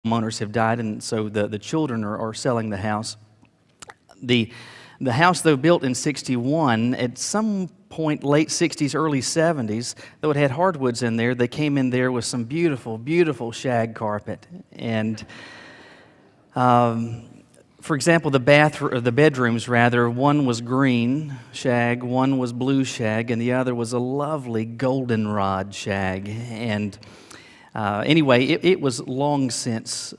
homeowners have died, and so the children are selling the house. The house, though built in 61, at some point late 60s, early 70s, though it had hardwoods in there, they came in there with some beautiful, beautiful shag carpet. And for example, the bedrooms, one was green shag, one was blue shag, and the other was a lovely goldenrod shag. And anyway, it was long since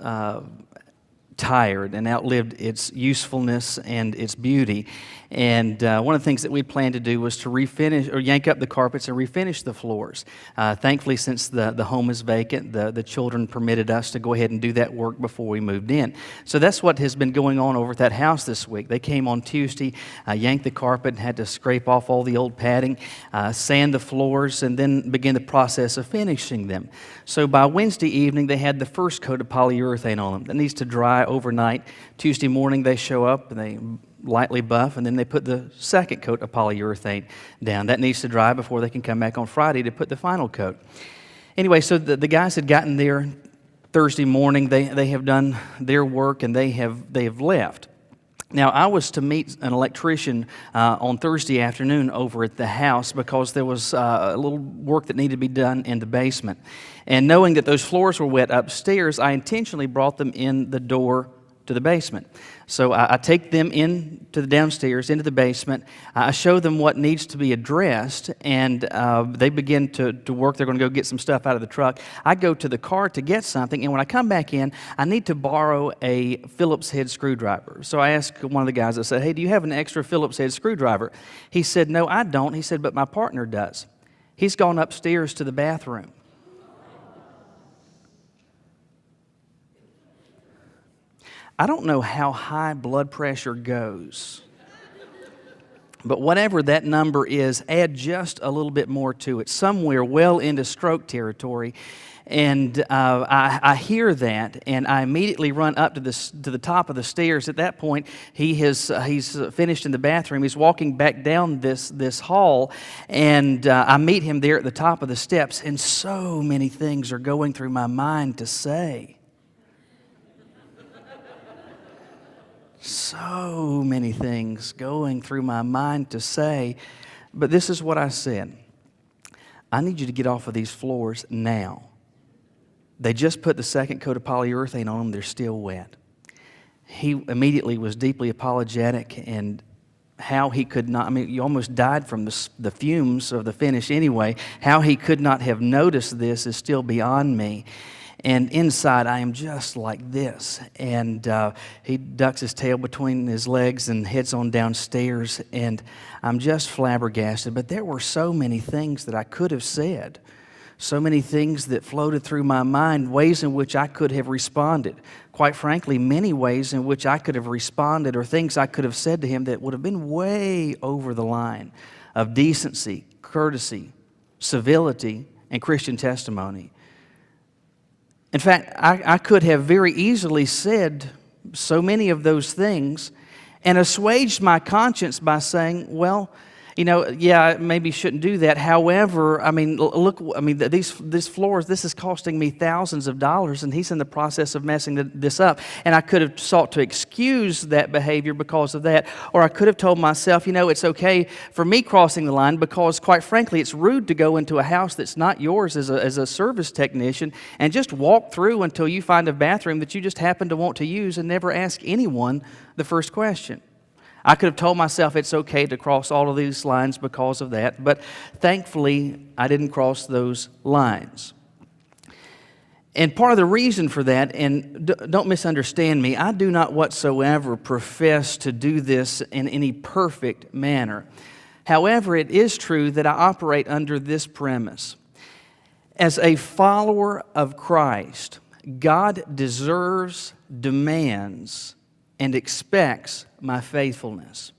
tired and outlived its usefulness and its beauty. And one of the things that we planned to do was to refinish or yank up the carpets and refinish the floors. Thankfully, since the home is vacant, the children permitted us to go ahead and do that work before we moved in. So that's what has been going on over at that house this week. They came on Tuesday, yanked the carpet, and had to scrape off all the old padding, sand the floors, and then begin the process of finishing them. So by Wednesday evening, they had the first coat of polyurethane on them. That needs to dry overnight. Tuesday morning, they show up and they lightly buff, and then they put the second coat of polyurethane down. That needs to dry before they can come back on Friday to put the final coat. Anyway, so the guys had gotten there Thursday morning. They have done their work, and they have left. Now, I was to meet an electrician on Thursday afternoon over at the house because there was a little work that needed to be done in the basement. And knowing that those floors were wet upstairs, I intentionally brought them in the door to the basement. So I take them in to the downstairs, into the basement. I show them what needs to be addressed, and they begin to work. They're going to go get some stuff out of the truck. I go to the car to get something, and when I come back in, I need to borrow a Phillips head screwdriver. So I asked one of the guys, I said, "Hey, do you have an extra Phillips head screwdriver?" He said, "No, I don't." He said, "But my partner does. He's gone upstairs to the bathroom." I don't know how high blood pressure goes, but whatever that number is, add just a little bit more to it, somewhere well into stroke territory. And I hear that, and I immediately run up to the top of the stairs. At that point, he's finished in the bathroom. He's walking back down this hall, and I meet him there at the top of the steps, and so many things are going through my mind to say. So many things going through my mind to say, but this is what I said. I need you to get off of these floors now. They just put the second coat of polyurethane on them. They're still wet. He immediately was deeply apologetic, and how he could not, I mean, you almost died from the fumes of the finish anyway. How he could not have noticed this is still beyond me. And inside, I am just like this. And he ducks his tail between his legs and heads on downstairs. And I'm just flabbergasted. But there were so many things that I could have said. So many things that floated through my mind, ways in which I could have responded. Quite frankly, many ways in which I could have responded, or things I could have said to him that would have been way over the line of decency, courtesy, civility, and Christian testimony. In fact, I could have very easily said so many of those things and assuaged my conscience by saying, well, yeah, I maybe shouldn't do that. However, I mean, look, these floors, this is costing me thousands of dollars, and he's in the process of messing this up. And I could have sought to excuse that behavior because of that, or I could have told myself, it's okay for me crossing the line because, quite frankly, it's rude to go into a house that's not yours as a service technician and just walk through until you find a bathroom that you just happen to want to use and never ask anyone the first question. I could have told myself it's okay to cross all of these lines because of that, but thankfully, I didn't cross those lines. And part of the reason for that, and don't misunderstand me, I do not whatsoever profess to do this in any perfect manner. However, it is true that I operate under this premise. As a follower of Christ, God deserves, demands, and expects my faithfulness.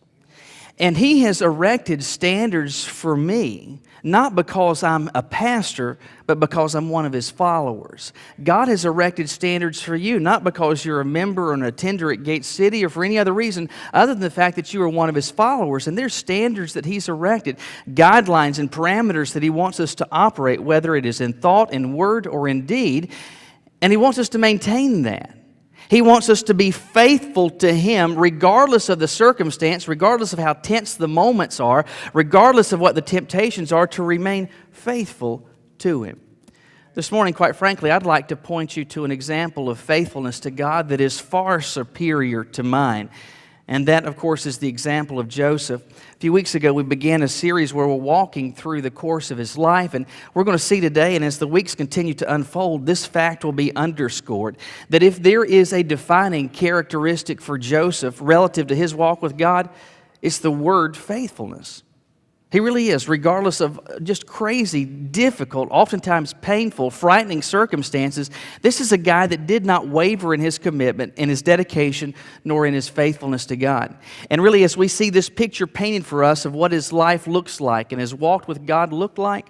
And He has erected standards for me, not because I'm a pastor, but because I'm one of His followers. God has erected standards for you, not because you're a member or an attender at Gate City or for any other reason other than the fact that you are one of His followers. And there's standards that He's erected, guidelines and parameters that He wants us to operate, whether it is in thought, in word, or in deed. And He wants us to maintain that. He wants us to be faithful to Him regardless of the circumstance, regardless of how tense the moments are, regardless of what the temptations are, to remain faithful to Him. This morning, quite frankly, I'd like to point you to an example of faithfulness to God that is far superior to mine. And that, of course, is the example of Joseph. A few weeks ago, we began a series where we're walking through the course of his life. And we're going to see today, and as the weeks continue to unfold, this fact will be underscored. That if there is a defining characteristic for Joseph relative to his walk with God, it's the word faithfulness. He really is, regardless of just crazy, difficult, oftentimes painful, frightening circumstances. This is a guy that did not waver in his commitment, in his dedication, nor in his faithfulness to God. And really, as we see this picture painted for us of what his life looks like and his walk with God looked like,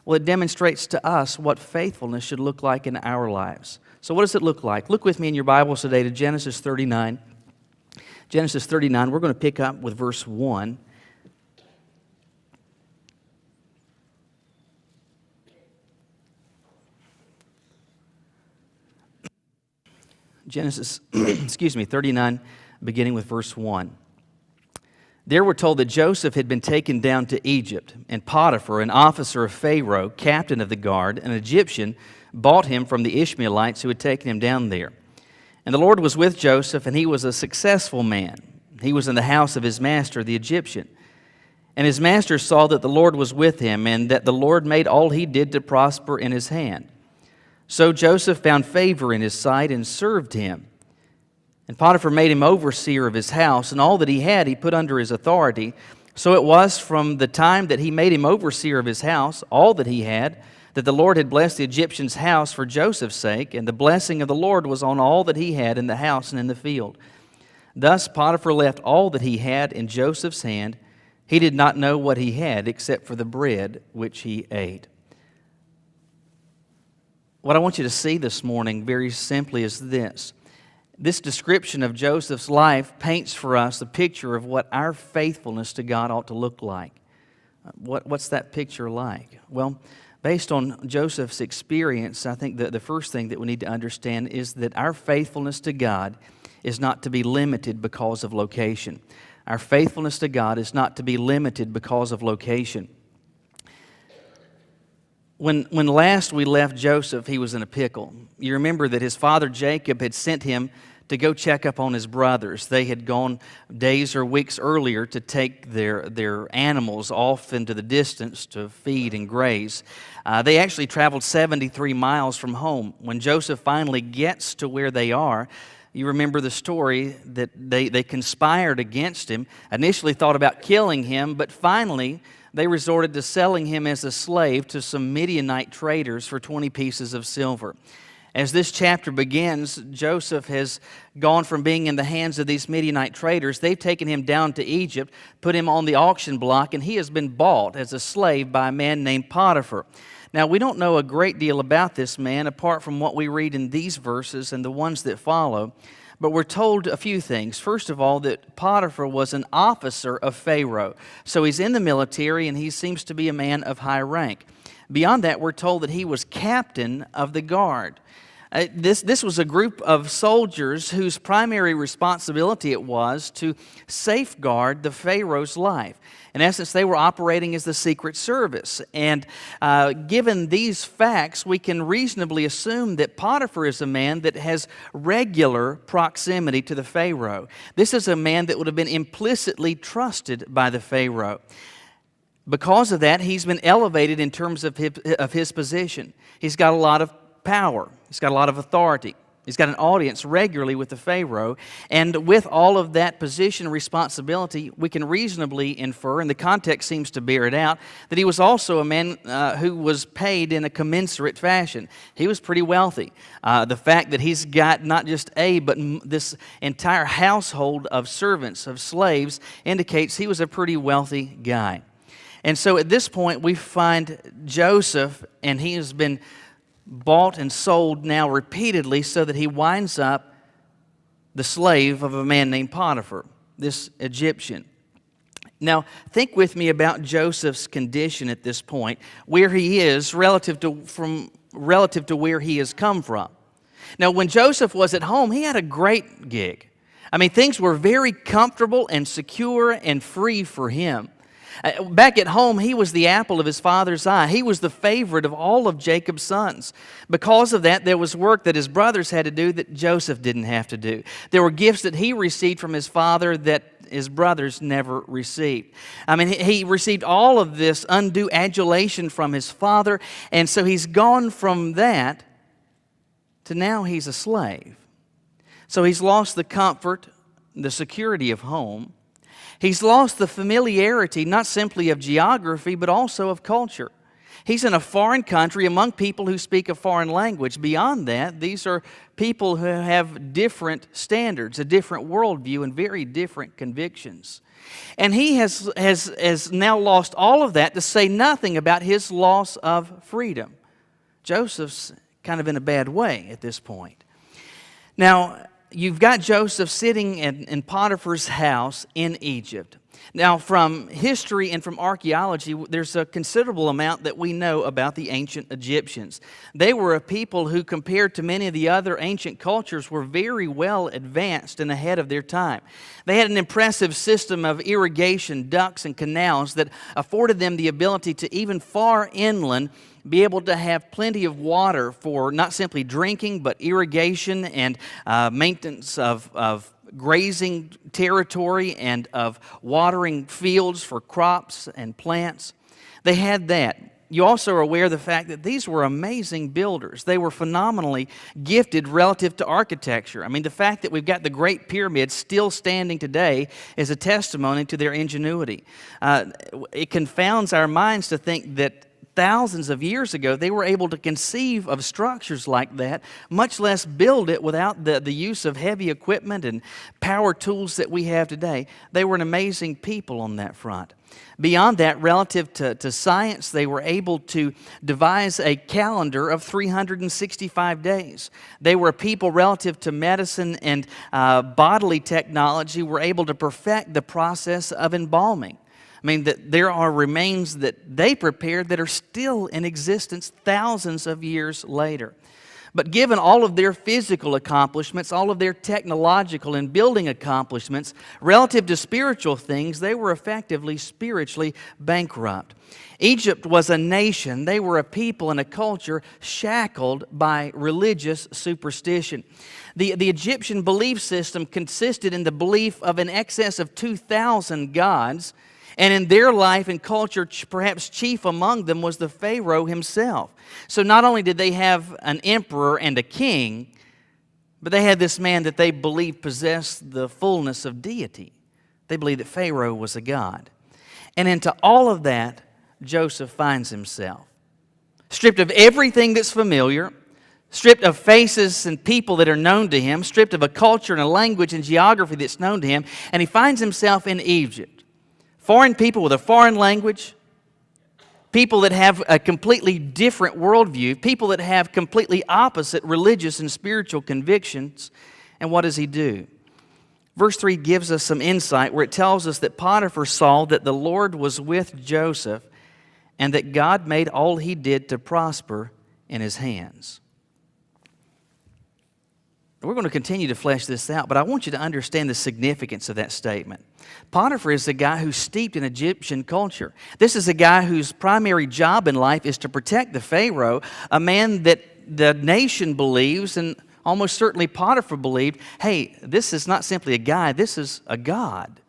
well, it demonstrates to us what faithfulness should look like in our lives. So what does it look like? Look with me in your Bibles today to Genesis 39. Genesis 39, we're going to pick up with verse 1. Genesis, 39, beginning with verse 1. There we're told that Joseph had been taken down to Egypt, and Potiphar, an officer of Pharaoh, captain of the guard, an Egyptian, bought him from the Ishmaelites who had taken him down there. And the Lord was with Joseph, and he was a successful man. He was in the house of his master, the Egyptian. And his master saw that the Lord was with him, and that the Lord made all he did to prosper in his hand. So Joseph found favor in his sight and served him. And Potiphar made him overseer of his house, and all that he had he put under his authority. So it was from the time that he made him overseer of his house, all that he had, that the Lord had blessed the Egyptian's house for Joseph's sake, and the blessing of the Lord was on all that he had in the house and in the field. Thus Potiphar left all that he had in Joseph's hand. He did not know what he had except for the bread which he ate. What I want you to see this morning very simply is this. This description of Joseph's life paints for us a picture of what our faithfulness to God ought to look like. What's that picture like? Well, based on Joseph's experience, I think that the first thing that we need to understand is that our faithfulness to God is not to be limited because of location. Our faithfulness to God is not to be limited because of location. When last we left Joseph, he was in a pickle. You remember that his father Jacob had sent him to go check up on his brothers. They had gone days or weeks earlier to take their animals off into the distance to feed and graze. They actually traveled 73 miles from home. When Joseph finally gets to where they are, you remember the story that they conspired against him, initially thought about killing him, but finally they resorted to selling him as a slave to some Midianite traders for 20 pieces of silver. As this chapter begins, Joseph has gone from being in the hands of these Midianite traders. They've taken him down to Egypt, put him on the auction block, and he has been bought as a slave by a man named Potiphar. Now, we don't know a great deal about this man apart from what we read in these verses and the ones that follow. But we're told a few things. First of all, that Potiphar was an officer of Pharaoh. So he's in the military and he seems to be a man of high rank. Beyond that, we're told that he was captain of the guard. This was a group of soldiers whose primary responsibility it was to safeguard the Pharaoh's life. In essence, they were operating as the Secret Service. And given these facts, we can reasonably assume that Potiphar is a man that has regular proximity to the Pharaoh. This is a man that would have been implicitly trusted by the Pharaoh. Because of that, he's been elevated in terms of his position. He's got a lot of power. He's got a lot of authority. He's got an audience regularly with the Pharaoh. And with all of that position and responsibility, we can reasonably infer, and the context seems to bear it out, that he was also a man who was paid in a commensurate fashion. He was pretty wealthy. The fact that he's got not just but this entire household of servants, of slaves, indicates he was a pretty wealthy guy. And so at this point, we find Joseph, and he has been bought and sold now repeatedly so that he winds up the slave of a man named Potiphar, this Egyptian. Now, think with me about Joseph's condition at this point, where he is relative to where he has come from. Now, when Joseph was at home, he had a great gig. I mean, things were very comfortable and secure and free for him. Back at home, he was the apple of his father's eye. He was the favorite of all of Jacob's sons. Because of that, there was work that his brothers had to do that Joseph didn't have to do. There were gifts that he received from his father that his brothers never received. I mean, he received all of this undue adulation from his father, and so he's gone from that to now he's a slave. So he's lost the comfort, the security of home. He's lost the familiarity, not simply of geography, but also of culture. He's in a foreign country among people who speak a foreign language. Beyond that, these are people who have different standards, a different worldview, and very different convictions. And he has now lost all of that, to say nothing about his loss of freedom. Joseph's kind of in a bad way at this point. Now, you've got Joseph sitting in Potiphar's house in Egypt. Now, from history and from archaeology, there's a considerable amount that we know about the ancient Egyptians. They were a people who, compared to many of the other ancient cultures, were very well advanced and ahead of their time. They had an impressive system of irrigation, ducts, and canals that afforded them the ability to, even far inland, be able to have plenty of water for not simply drinking, but irrigation and maintenance of grazing territory and of watering fields for crops and plants. They had that. You also are aware of the fact that these were amazing builders. They were phenomenally gifted relative to architecture. I mean, the fact that we've got the Great Pyramid still standing today is a testimony to their ingenuity. It confounds our minds to think that thousands of years ago, they were able to conceive of structures like that, much less build it without the use of heavy equipment and power tools that we have today. They were an amazing people on that front. Beyond that, relative to science, they were able to devise a calendar of 365 days. They were a people relative to medicine and bodily technology, were able to perfect the process of embalming. I mean, that there are remains that they prepared that are still in existence thousands of years later. But given all of their physical accomplishments, all of their technological and building accomplishments, relative to spiritual things, they were effectively spiritually bankrupt. Egypt was a nation. They were a people and a culture shackled by religious superstition. The Egyptian belief system consisted in the belief of an excess of 2,000 gods. And in their life and culture, perhaps chief among them was the Pharaoh himself. So not only did they have an emperor and a king, but they had this man that they believed possessed the fullness of deity. They believed that Pharaoh was a god. And into all of that, Joseph finds himself. Stripped of everything that's familiar, stripped of faces and people that are known to him, stripped of a culture and a language and geography that's known to him, and he finds himself in Egypt. Foreign people with a foreign language, people that have a completely different worldview, people that have completely opposite religious and spiritual convictions. And what does he do? Verse 3 gives us some insight where it tells us that Potiphar saw that the Lord was with Joseph and that God made all he did to prosper in his hands. We're going to continue to flesh this out, but I want you to understand the significance of that statement. Potiphar is a guy who's steeped in Egyptian culture. This is a guy whose primary job in life is to protect the Pharaoh, a man that the nation believes, and almost certainly Potiphar believed, hey, this is not simply a guy, this is a god.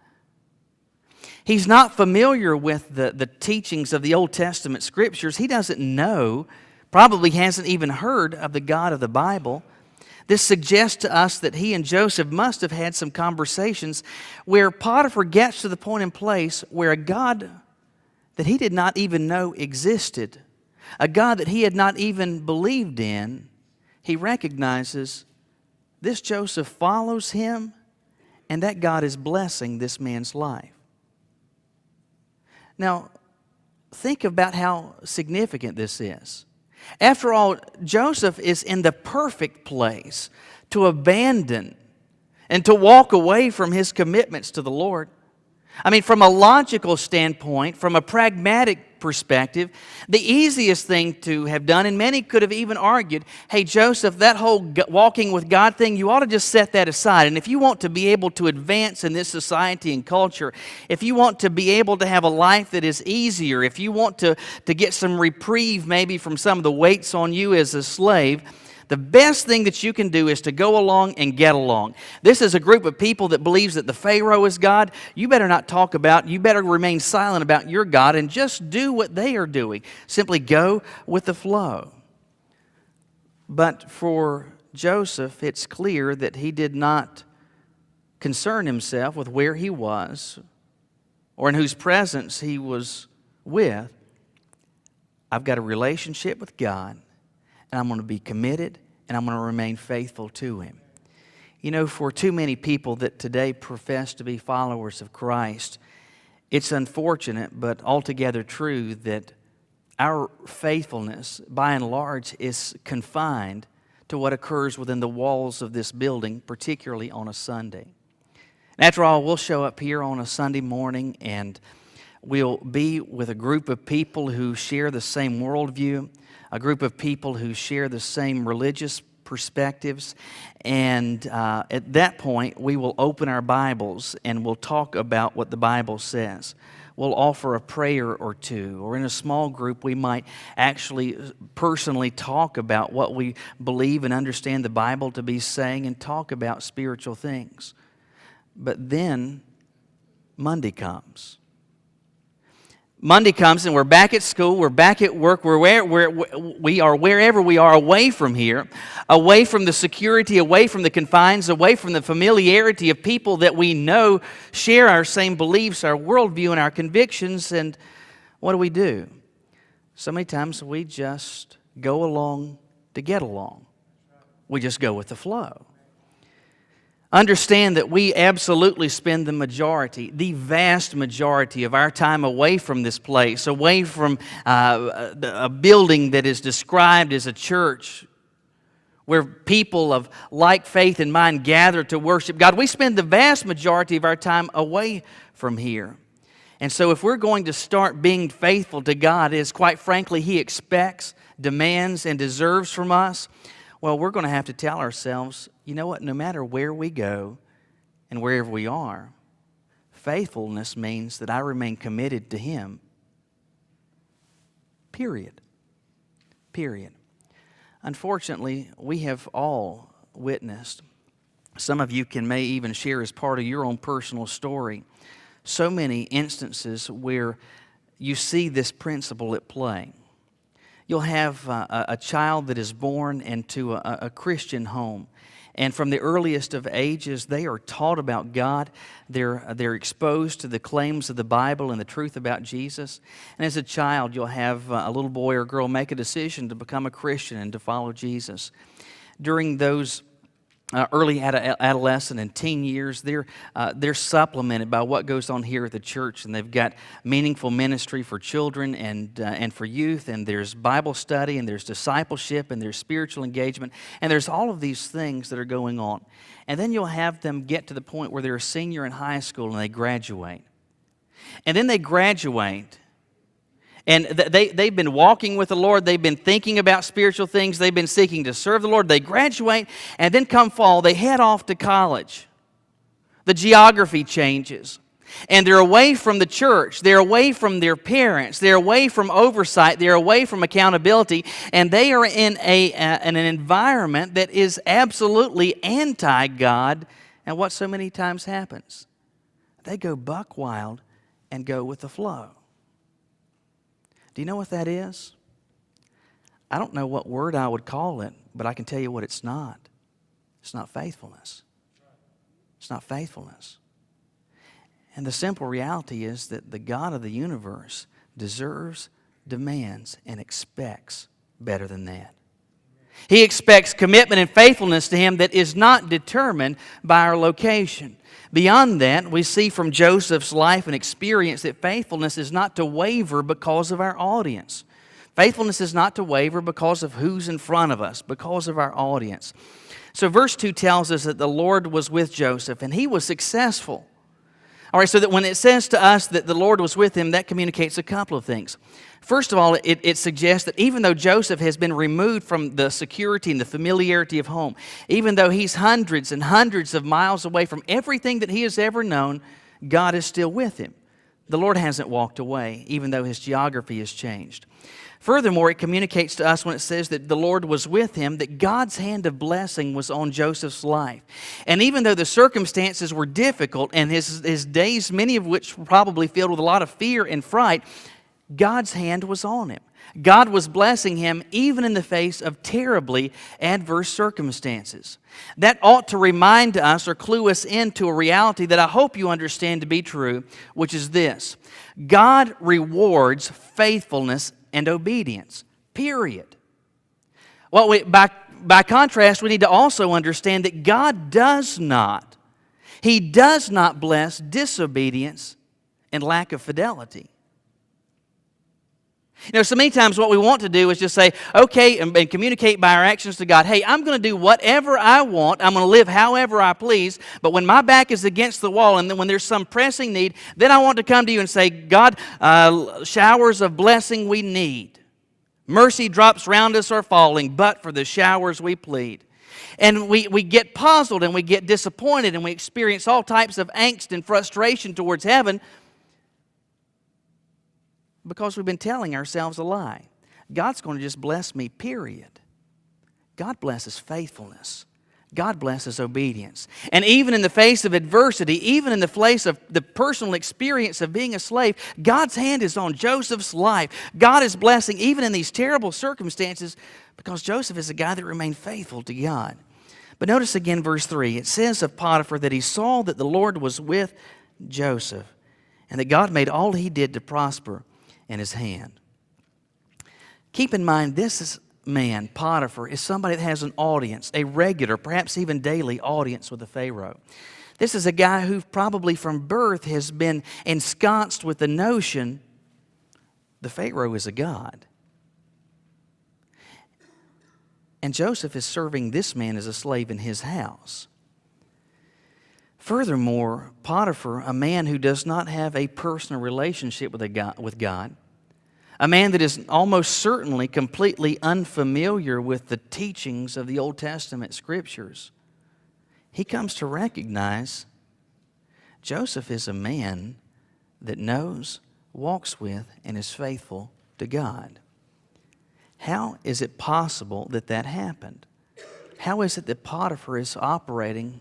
He's not familiar with the teachings of the Old Testament scriptures. He doesn't know, probably hasn't even heard of the God of the Bible. This suggests to us that he and Joseph must have had some conversations where Potiphar gets to the point in place where a God that he did not even know existed, a God that he had not even believed in, he recognizes this Joseph follows him, and that God is blessing this man's life. Now, think about how significant this is. After all, Joseph is in the perfect place to abandon and to walk away from his commitments to the Lord. I mean, from a logical standpoint, from a pragmatic perspective, the easiest thing to have done, and many could have even argued, hey, Joseph, that whole walking with God thing, you ought to just set that aside. And if you want to be able to advance in this society and culture, if you want to be able to have a life that is easier, if you want to get some reprieve maybe from some of the weights on you as a slave, the best thing that you can do is to go along and get along. This is a group of people that believes that the Pharaoh is God. You better not talk about, you better remain silent about your God and just do what they are doing. Simply go with the flow. But for Joseph, it's clear that he did not concern himself with where he was or in whose presence he was with. I've got a relationship with God, and I'm going to be committed, and I'm going to remain faithful to Him. You know, for too many people that today profess to be followers of Christ, it's unfortunate but altogether true that our faithfulness, by and large, is confined to what occurs within the walls of this building, particularly on a Sunday. And after all, we'll show up here on a Sunday morning and we'll be with a group of people who share the same worldview, a group of people who share the same religious perspectives, and at that point we will open our Bibles and we'll talk about what the Bible says. We'll offer a prayer or two, or in a small group we might actually personally talk about what we believe and understand the Bible to be saying and talk about spiritual things. But then Monday comes. Monday comes and we're back at school, we're back at work, we are wherever we are away from here, away from the security, away from the confines, away from the familiarity of people that we know share our same beliefs, our worldview, and our convictions. And what do? So many times we just go along to get along. We just go with the flow. Understand that we absolutely spend the vast majority of our time away from this place, away from a building that is described as a church, where people of like faith and mind gather to worship God. We spend the vast majority of our time away from here. And so if we're going to start being faithful to God, as quite frankly He expects, demands, and deserves from us, well, we're going to have to tell ourselves, you know what, no matter where we go and wherever we are, faithfulness means that I remain committed to Him. Period. Unfortunately, we have all witnessed, some of you may even share as part of your own personal story, so many instances where you see this principle at play. You'll have a child that is born into a Christian home. And from the earliest of ages, they are taught about God. They're exposed to the claims of the Bible and the truth about Jesus. And as a child, you'll have a little boy or girl make a decision to become a Christian and to follow Jesus. During those early adolescent and teen years, they're supplemented by what goes on here at the church, and they've got meaningful ministry for children and for youth, and there's Bible study, and there's discipleship, and there's spiritual engagement, and there's all of these things that are going on. And then you'll have them get to the point where they're a senior in high school and they graduate. And then they graduate, and they've been walking with the Lord. They've been thinking about spiritual things. They've been seeking to serve the Lord. They graduate, and then come fall, they head off to college. The geography changes, and they're away from the church. They're away from their parents. They're away from oversight. They're away from accountability, and they are in an environment that is absolutely anti-God. And what so many times happens? They go buck wild and go with the flow. Do you know what that is? I don't know what word I would call it, but I can tell you what it's not. It's not faithfulness. It's not faithfulness. And the simple reality is that the God of the universe deserves, demands, and expects better than that. He expects commitment and faithfulness to Him that is not determined by our location. Beyond that, we see from Joseph's life and experience that faithfulness is not to waver because of our audience. Faithfulness is not to waver because of who's in front of us, because of our audience. So verse 2 tells us that the Lord was with Joseph and he was successful. All right, so that when it says to us that the Lord was with him, that communicates a couple of things. First of all, it suggests that even though Joseph has been removed from the security and the familiarity of home, even though he's hundreds and hundreds of miles away from everything that he has ever known, God is still with him. The Lord hasn't walked away, even though his geography has changed. Furthermore, it communicates to us when it says that the Lord was with him, that God's hand of blessing was on Joseph's life. And even though the circumstances were difficult and his days, many of which were probably filled with a lot of fear and fright, God's hand was on him. God was blessing him even in the face of terribly adverse circumstances. That ought to remind us or clue us into a reality that I hope you understand to be true, which is this: God rewards faithfulness and obedience, period. Well, by contrast, we need to also understand that God does not bless disobedience and lack of fidelity. You know, so many times what we want to do is just say, okay, and communicate by our actions to God, hey, I'm going to do whatever I want, I'm going to live however I please, but when my back is against the wall and then when there's some pressing need, then I want to come to you and say, God, showers of blessing we need. Mercy drops round us are falling, but for the showers we plead. And we get puzzled and we get disappointed and we experience all types of angst and frustration towards heaven because we've been telling ourselves a lie. God's going to just bless me, period. God blesses faithfulness. God blesses obedience. And even in the face of adversity, even in the face of the personal experience of being a slave, God's hand is on Joseph's life. God is blessing even in these terrible circumstances because Joseph is a guy that remained faithful to God. But notice again verse 3. It says of Potiphar that he saw that the Lord was with Joseph and that God made all he did to prosper in his hand. Keep in mind, this man, Potiphar, is somebody that has an audience, a regular, perhaps even daily audience with the Pharaoh. This is a guy who probably from birth has been ensconced with the notion the Pharaoh is a god. And Joseph is serving this man as a slave in his house. Furthermore, Potiphar, a man who does not have a personal relationship with God, a man that is almost certainly completely unfamiliar with the teachings of the Old Testament Scriptures, he comes to recognize Joseph is a man that knows, walks with, and is faithful to God. How is it possible that that happened? How is it that Potiphar is operating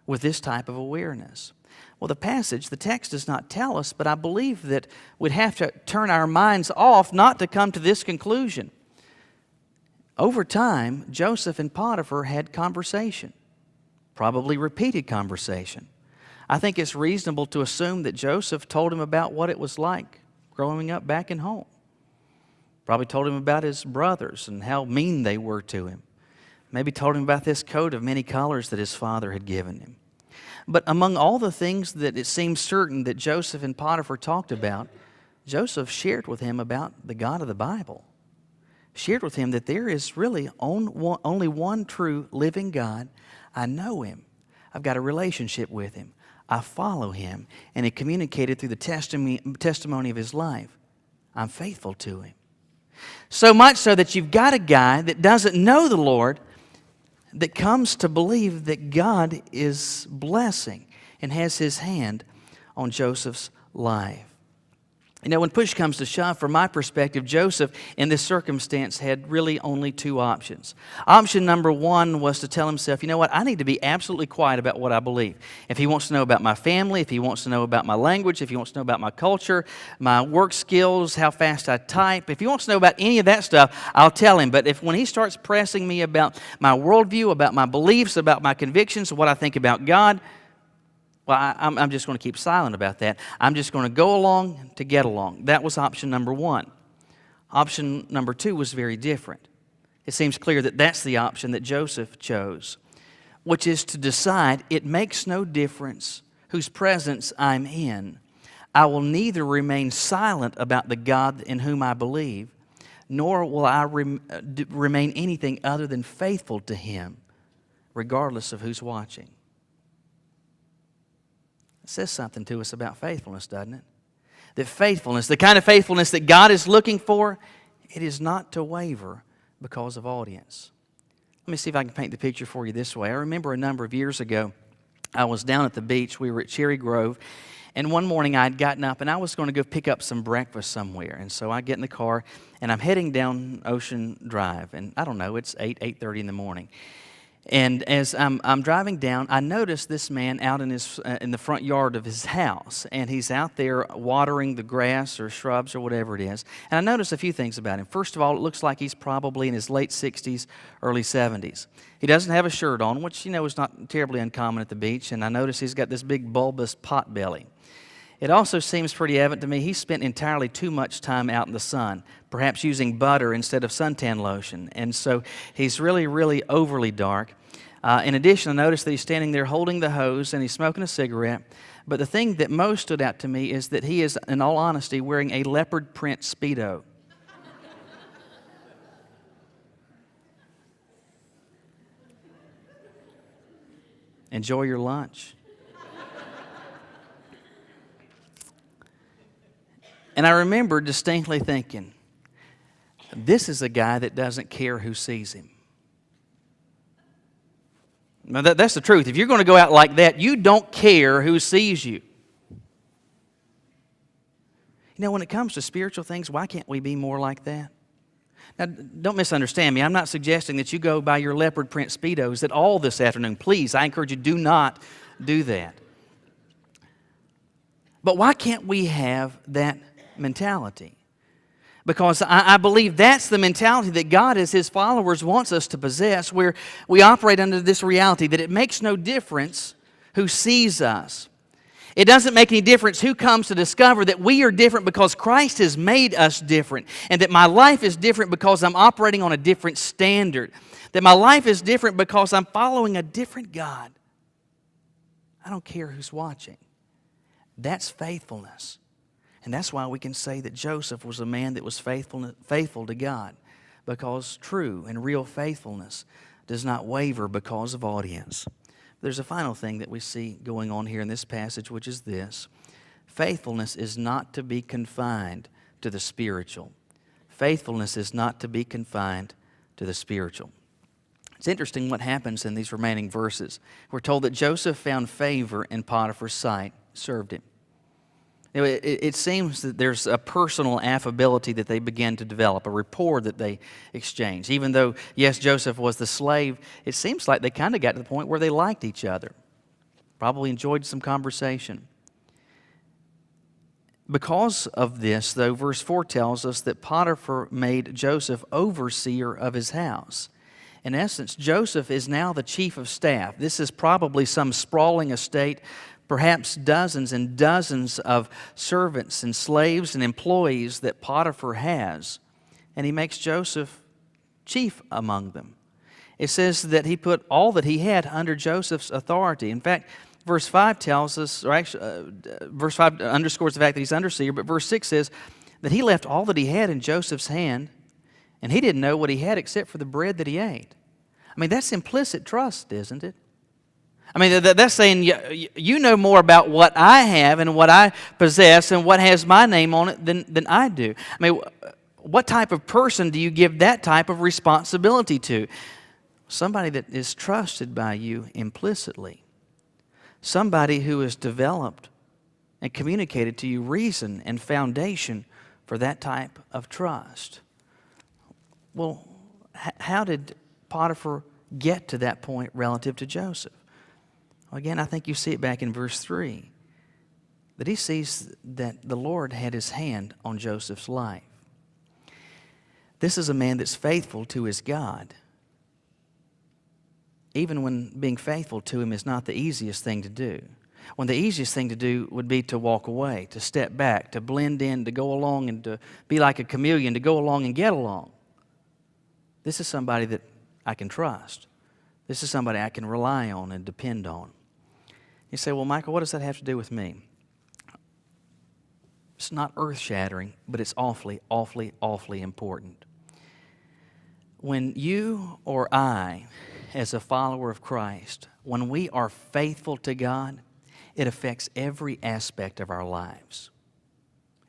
with this type of awareness? Well, the text does not tell us, but I believe that we'd have to turn our minds off not to come to this conclusion. Over time, Joseph and Potiphar had conversation, probably repeated conversation. I think it's reasonable to assume that Joseph told him about what it was like growing up back in home. Probably told him about his brothers and how mean they were to him. Maybe told him about this coat of many colors that his father had given him. But among all the things that it seems certain that Joseph and Potiphar talked about, Joseph shared with him about the God of the Bible. Shared with him that there is really only one true living God. I know him. I've got a relationship with him. I follow him. And he communicated through the testimony of his life. I'm faithful to him. So much so that you've got a guy that doesn't know the Lord that comes to believe that God is blessing and has his hand on Joseph's life. You know, when push comes to shove, from my perspective, Joseph in this circumstance had really only two options. Option number one was to tell himself, you know what, I need to be absolutely quiet about what I believe. If he wants to know about my family, if he wants to know about my language, if he wants to know about my culture, my work skills, how fast I type, if he wants to know about any of that stuff, I'll tell him. But when he starts pressing me about my worldview, about my beliefs, about my convictions, what I think about God, well, I'm just going to keep silent about that. I'm just going to go along to get along. That was option number one. Option number two was very different. It seems clear that that's the option that Joseph chose, which is to decide it makes no difference whose presence I'm in. I will neither remain silent about the God in whom I believe, nor will I remain anything other than faithful to him, regardless of who's watching. It says something to us about faithfulness, doesn't it? That faithfulness, the kind of faithfulness that God is looking for, it is not to waver because of audience. Let me see if I can paint the picture for you this way. I remember a number of years ago, I was down at the beach. We were at Cherry Grove. And one morning I had gotten up and I was going to go pick up some breakfast somewhere. And so I get in the car and I'm heading down Ocean Drive. And I don't know, it's 8:30 in the morning. And as I'm driving down, I noticed this man out in the front yard of his house. And he's out there watering the grass or shrubs or whatever it is. And I noticed a few things about him. First of all, it looks like he's probably in his late 60s, early 70s. He doesn't have a shirt on, which, is not terribly uncommon at the beach. And I noticed he's got this big bulbous pot belly. It also seems pretty evident to me he spent entirely too much time out in the sun, perhaps using butter instead of suntan lotion. And so he's really, really overly dark. In addition, I noticed that he's standing there holding the hose and he's smoking a cigarette. But the thing that most stood out to me is that he is, in all honesty, wearing a leopard print Speedo. Enjoy your lunch. And I remember distinctly thinking, this is a guy that doesn't care who sees him. Now that's the truth. If you're going to go out like that, you don't care who sees you. When it comes to spiritual things, why can't we be more like that? Now, don't misunderstand me. I'm not suggesting that you go buy your leopard print Speedos at all this afternoon. Please, I encourage you, do not do that. But why can't we have that mentality? Because I believe that's the mentality that God as His followers wants us to possess, where we operate under this reality that it makes no difference who sees us. It doesn't make any difference who comes to discover that we are different because Christ has made us different, and that my life is different because I'm operating on a different standard, that my life is different because I'm following a different God. I don't care who's watching. That's faithfulness. And that's why we can say that Joseph was a man that was faithful to God, because true and real faithfulness does not waver because of audience. There's a final thing that we see going on here in this passage, which is this. Faithfulness is not to be confined to the spiritual. Faithfulness is not to be confined to the spiritual. It's interesting what happens in these remaining verses. We're told that Joseph found favor in Potiphar's sight, served him. It seems that there's a personal affability that they begin to develop, a rapport that they exchange. Even though, yes, Joseph was the slave, it seems like they kind of got to the point where they liked each other. Probably enjoyed some conversation. Because of this, though, verse 4 tells us that Potiphar made Joseph overseer of his house. In essence, Joseph is now the chief of staff. This is probably some sprawling estate, perhaps dozens and dozens of servants and slaves and employees that Potiphar has, and he makes Joseph chief among them. It says that he put all that he had under Joseph's authority. In fact, verse 5 tells us, or actually, verse 5 underscores the fact that he's underseer, but verse 6 says that he left all that he had in Joseph's hand, and he didn't know what he had except for the bread that he ate. I mean, that's implicit trust, isn't it? I mean, that's saying you know more about what I have and what I possess and what has my name on it than I do. I mean, what type of person do you give that type of responsibility to? Somebody that is trusted by you implicitly. Somebody who has developed and communicated to you reason and foundation for that type of trust. Well, how did Potiphar get to that point relative to Joseph? Again, I think you see it back in verse 3, that he sees that the Lord had His hand on Joseph's life. This is a man that's faithful to his God, even when being faithful to Him is not the easiest thing to do. When the easiest thing to do would be to walk away, to step back, to blend in, to go along and to be like a chameleon, to go along and get along. This is somebody that I can trust. This is somebody I can rely on and depend on. You say, well, Michael, what does that have to do with me? It's not earth-shattering, but it's awfully, awfully, awfully important. When you or I, as a follower of Christ, when we are faithful to God it affects every aspect of our lives.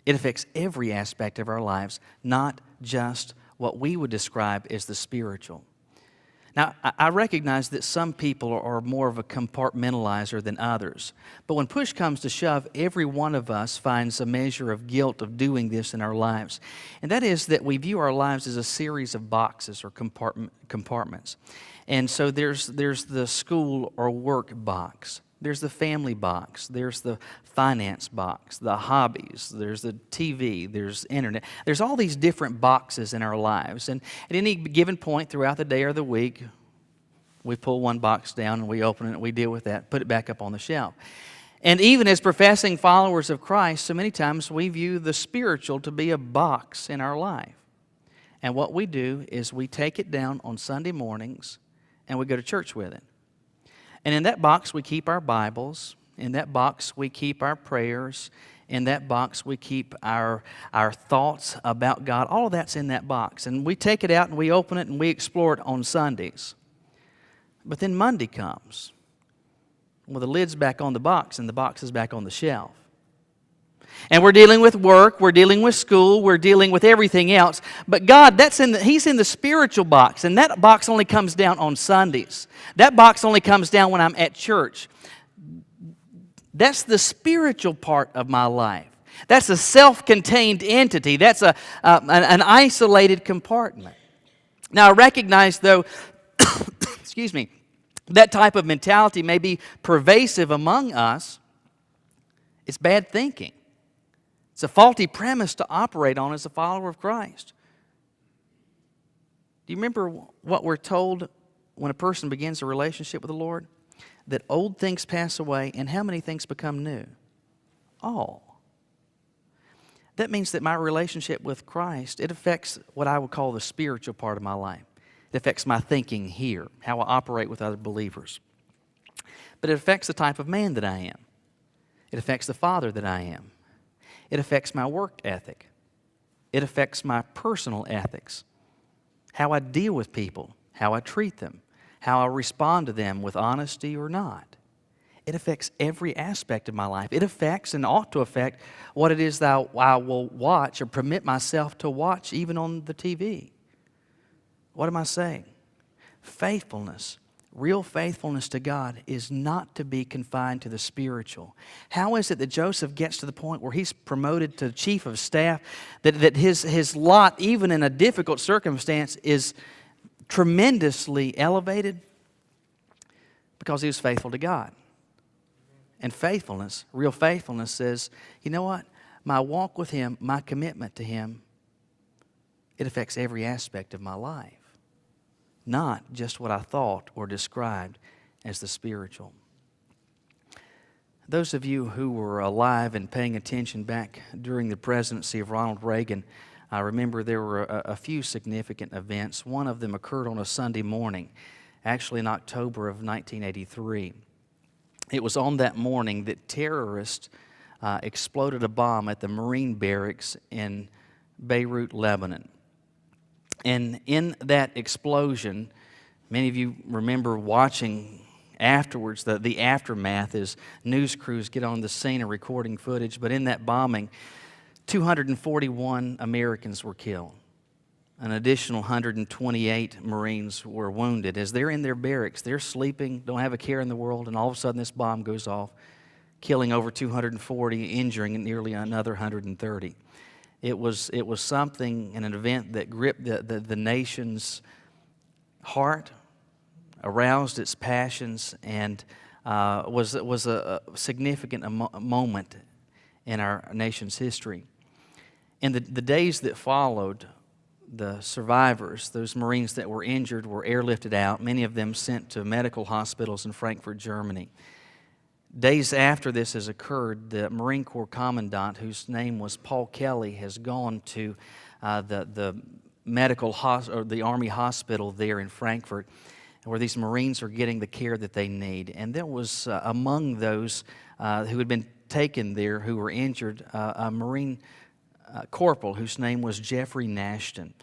It affects every aspect of our lives, not just what we would describe as the spiritual. Now, I recognize that some people are more of a compartmentalizer than others. But when push comes to shove, every one of us finds a measure of guilt of doing this in our lives. And that is that we view our lives as a series of boxes or compartments. And so there's the school or work box. There's the family box. There's the finance box, the hobbies. There's the TV. There's internet. There's all these different boxes in our lives. And at any given point throughout the day or the week, we pull one box down and we open it and we deal with that, put it back up on the shelf. And even as professing followers of Christ, so many times we view the spiritual to be a box in our life. And what we do is we take it down on Sunday mornings and we go to church with it. And in that box, we keep our Bibles. In that box, we keep our prayers. In that box, we keep our thoughts about God. All of that's in that box. And we take it out and we open it and we explore it on Sundays. But then Monday comes. Well, the lid's back on the box and the box is back on the shelf. And we're dealing with work, we're dealing with school, we're dealing with everything else. But God, He's in the spiritual box, and that box only comes down on Sundays. That box only comes down when I'm at church. That's the spiritual part of my life. That's a self-contained entity. That's an isolated compartment. Now, I recognize, though, excuse me, that type of mentality may be pervasive among us. It's bad thinking. It's a faulty premise to operate on as a follower of Christ. Do you remember what we're told when a person begins a relationship with the Lord? That old things pass away and how many things become new? All. That means that my relationship with Christ, it affects what I would call the spiritual part of my life. It affects my thinking here, how I operate with other believers. But it affects the type of man that I am. It affects the father that I am. It affects my work ethic. It affects my personal ethics. How I deal with people, how I treat them, how I respond to them with honesty or not. It affects every aspect of my life. It affects and ought to affect what it is that I will watch or permit myself to watch even on the TV. What am I saying? Faithfulness. Real faithfulness to God is not to be confined to the spiritual. How is it that Joseph gets to the point where he's promoted to chief of staff, that his lot, even in a difficult circumstance, is tremendously elevated? Because he was faithful to God. And faithfulness, real faithfulness says, you know what? My walk with Him, my commitment to Him, it affects every aspect of my life. Not just what I thought or described as the spiritual. Those of you who were alive and paying attention back during the presidency of Ronald Reagan, I remember there were a few significant events. One of them occurred on a Sunday morning, actually in October of 1983. It was on that morning that terrorists exploded a bomb at the Marine barracks in Beirut, Lebanon. And in that explosion, many of you remember watching afterwards the aftermath as news crews get on the scene and recording footage. But in that bombing, 241 Americans were killed. An additional 128 Marines were wounded. As they're in their barracks, they're sleeping, don't have a care in the world, and all of a sudden this bomb goes off, killing over 240, injuring nearly another 130. It was something, an event that gripped the nation's heart, aroused its passions, and was a significant moment in our nation's history. In the days that followed, the survivors, those Marines that were injured, were airlifted out, many of them sent to medical hospitals in Frankfurt, Germany. Days after this has occurred, the Marine Corps Commandant, whose name was Paul Kelly, has gone to the medical or the Army hospital there in Frankfurt, where these Marines are getting the care that they need. And there was among those who had been taken there who were injured, a Marine corporal whose name was Jeffrey Nashton.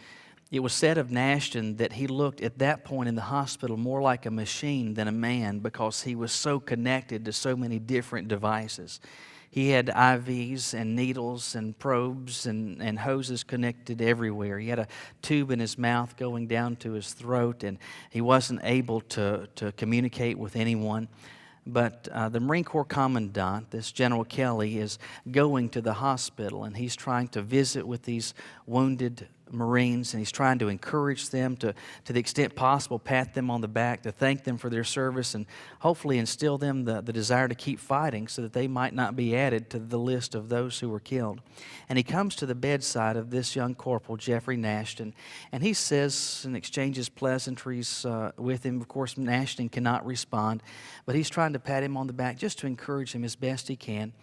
It was said of Nashton that he looked at that point in the hospital more like a machine than a man because he was so connected to so many different devices. He had IVs and needles and probes and hoses connected everywhere. He had a tube in his mouth going down to his throat, and he wasn't able to communicate with anyone. But the Marine Corps Commandant, this General Kelly, is going to the hospital, and he's trying to visit with these wounded Marines, and he's trying to encourage them to the extent possible, pat them on the back, to thank them for their service, and hopefully instill them the desire to keep fighting so that they might not be added to the list of those who were killed. And he comes to the bedside of this young corporal, Jeffrey Nashton, and he says and exchanges pleasantries with him. Of course, Nashton cannot respond, but he's trying to pat him on the back just to encourage him as best he can.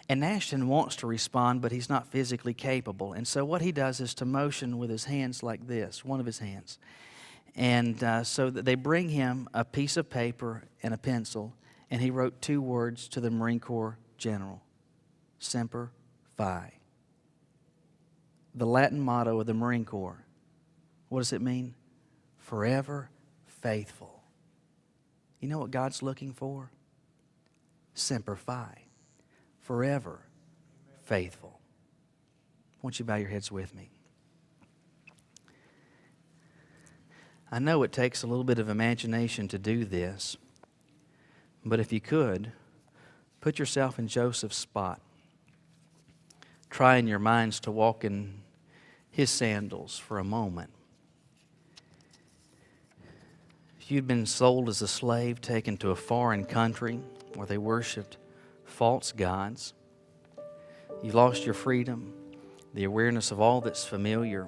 And Nashton wants to respond, but he's not physically capable. And so what he does is to motion with his hands like this, one of his hands. And so that they bring him a piece of paper and a pencil, and he wrote 2 words to the Marine Corps general, Semper Fi. The Latin motto of the Marine Corps. What does it mean? Forever faithful. You know what God's looking for? Semper Fi. Forever faithful. Won't you bow your heads with me? I know it takes a little bit of imagination to do this, but if you could, put yourself in Joseph's spot. Try in your minds to walk in his sandals for a moment. If you'd been sold as a slave, taken to a foreign country where they worshiped false gods, you lost your freedom, the awareness of all that's familiar.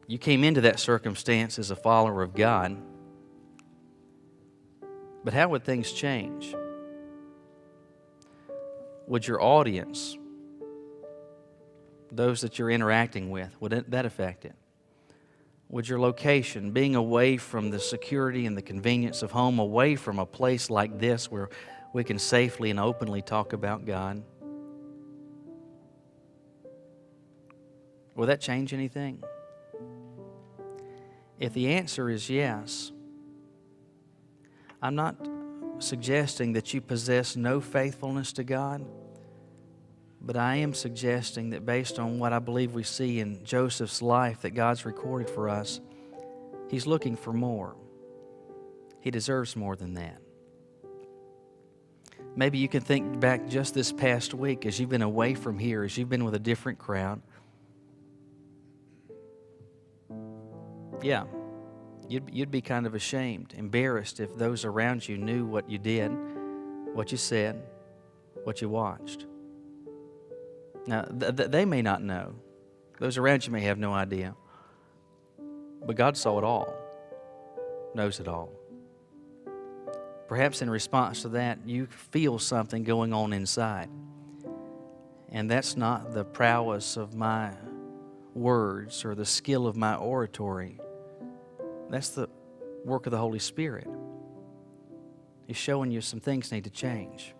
You came into that circumstance as a follower of God, but how would things change? Would your audience, those that you're interacting with, would that affect it? Would your location, being away from the security and the convenience of home, away from a place like this where we can safely and openly talk about God, will that change anything? If the answer is yes, I'm not suggesting that you possess no faithfulness to God, but I am suggesting that based on what I believe we see in Joseph's life that God's recorded for us, he's looking for more. He deserves more than that. Maybe you can think back just this past week as you've been away from here, as you've been with a different crowd. Yeah, you'd be kind of ashamed, embarrassed if those around you knew what you did, what you said, what you watched. Now, they may not know. Those around you may have no idea. But God saw it all, knows it all. Perhaps in response to that, you feel something going on inside. And that's not the prowess of my words or the skill of my oratory. That's the work of the Holy Spirit. He's showing you some things need to change.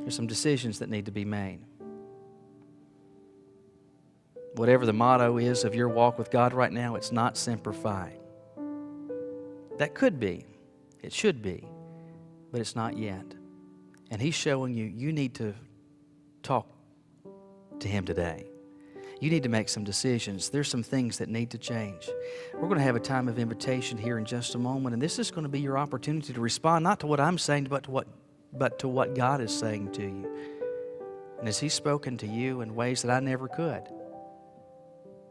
There's some decisions that need to be made. Whatever the motto is of your walk with God right now, it's not Semper Fi. That could be. It should be. But it's not yet. And He's showing you, you need to talk to Him today. You need to make some decisions. There's some things that need to change. We're going to have a time of invitation here in just a moment, and this is going to be your opportunity to respond not to what I'm saying, but to what God is saying to you. And as He's spoken to you in ways that I never could,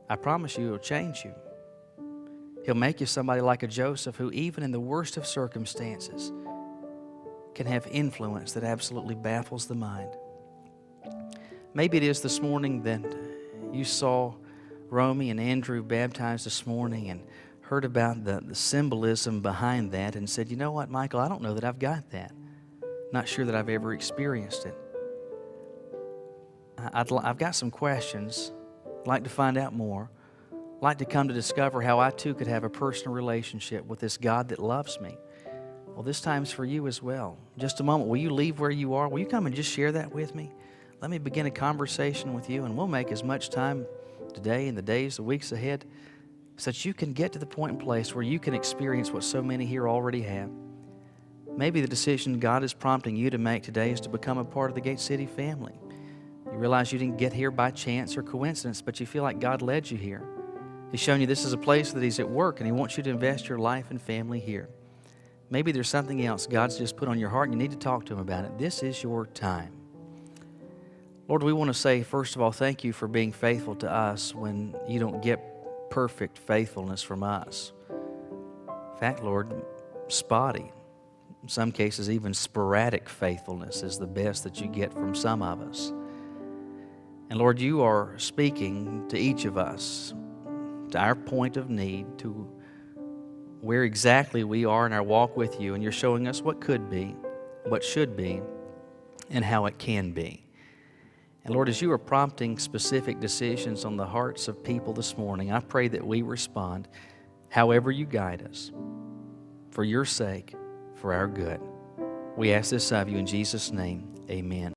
I promise you He'll change you. He'll make you somebody like a Joseph who, even in the worst of circumstances, can have influence that absolutely baffles the mind. Maybe it is this morning that you saw Romy and Andrew baptized this morning and heard about the symbolism behind that and said, you know what, Michael, I don't know that I've got that. Not sure that I've ever experienced it. I've got some questions. I'd like to find out more. I'd like to come to discover how I too could have a personal relationship with this God that loves me. Well, this time's for you as well. Just a moment. Will you leave where you are? Will you come and just share that with me? let me begin a conversation with you, and we'll make as much time today and the days, the weeks ahead, so that you can get to the point and place where you can experience what so many here already have. Maybe the decision God is prompting you to make today is to become a part of the Gate City family. You realize you didn't get here by chance or coincidence, but you feel like God led you here. He's shown you this is a place that He's at work, and He wants you to invest your life and family here. Maybe there's something else God's just put on your heart, and you need to talk to Him about it. This is your time. Lord, we want to say, first of all, thank you for being faithful to us when you don't get perfect faithfulness from us. In fact, Lord, spotty, in some cases even sporadic faithfulness is the best that you get from some of us. And Lord, you are speaking to each of us, to our point of need, to where exactly we are in our walk with you, and you're showing us what could be, what should be, and how it can be. And Lord, as you are prompting specific decisions on the hearts of people this morning, I pray that we respond however you guide us, for your sake, for our good. We ask this of you in Jesus' name, amen.